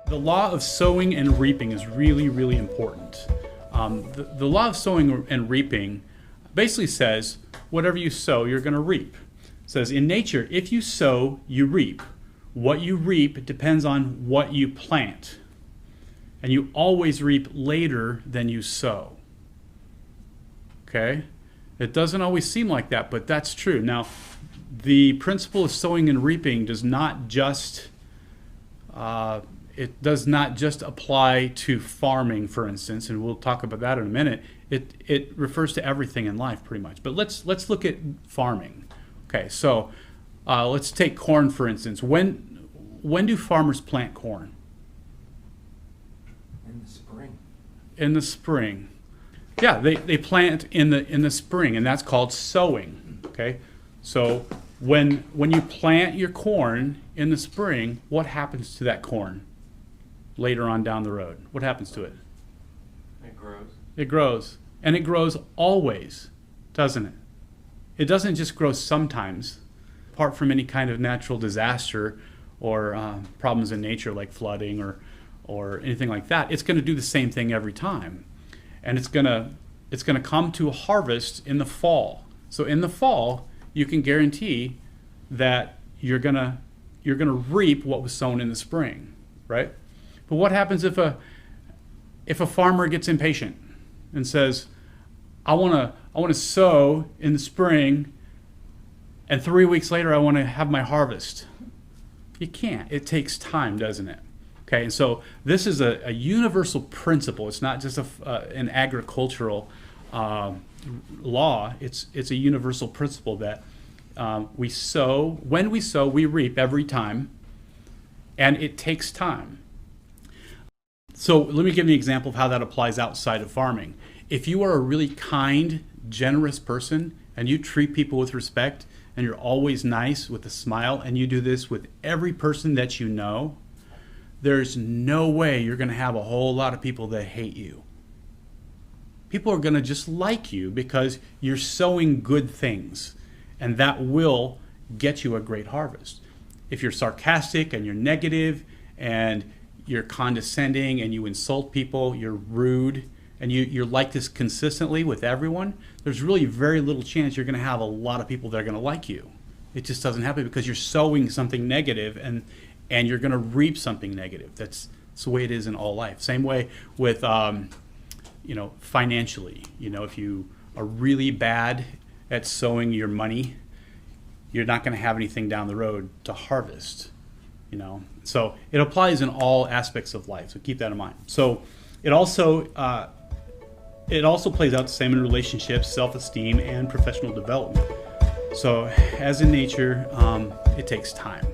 The law of sowing and reaping is really, really important. The law of sowing and reaping basically says whatever you sow, you're going to reap. It says in nature, if you sow, you reap. What you reap depends on what you plant. And you always reap later than you sow. Okay? It doesn't always seem like that, but that's true. Now, the principle of sowing and reaping does not just apply to farming, for instance, and we'll talk about that in a minute. It refers to everything in life, pretty much. But let's look at farming. Okay, so let's take corn, for instance. When do farmers plant corn? In the spring. In the spring. Yeah, they plant in the spring, and that's called sowing. Okay, so when you plant your corn in the spring, what happens to that corn later on down the road? What happens to it? It grows. It grows, and it grows always, doesn't it? It doesn't just grow sometimes, apart from any kind of natural disaster or problems in nature like flooding or anything like that. It's going to do the same thing every time. And it's gonna come to a harvest in the fall. So in the fall, you can guarantee that you're gonna reap what was sown in the spring, right? But what happens if a farmer gets impatient and says, I wanna sow in the spring, and 3 weeks later I want to have my harvest? You can't. It takes time, doesn't it? Okay, and so this is a universal principle. It's not just an agricultural law. It's a universal principle that we sow. When we sow, we reap every time, and it takes time. So let me give you an example of how that applies outside of farming. If you are a really kind, generous person, and you treat people with respect, and you're always nice with a smile, and you do this with every person that you know, there's no way you're going to have a whole lot of people that hate you. People are going to just like you because you're sowing good things, and that will get you a great harvest. If you're sarcastic and you're negative and you're condescending and you insult people, you're rude, and you're like this consistently with everyone, there's really very little chance you're going to have a lot of people that are going to like you. It just doesn't happen because you're sowing something negative and you're going to reap something negative. That's the way it is in all life. Same way with, financially. If you are really bad at sowing your money, you're not going to have anything down the road to harvest. So it applies in all aspects of life. So keep that in mind. So it also plays out the same in relationships, self-esteem, and professional development. So as in nature, it takes time.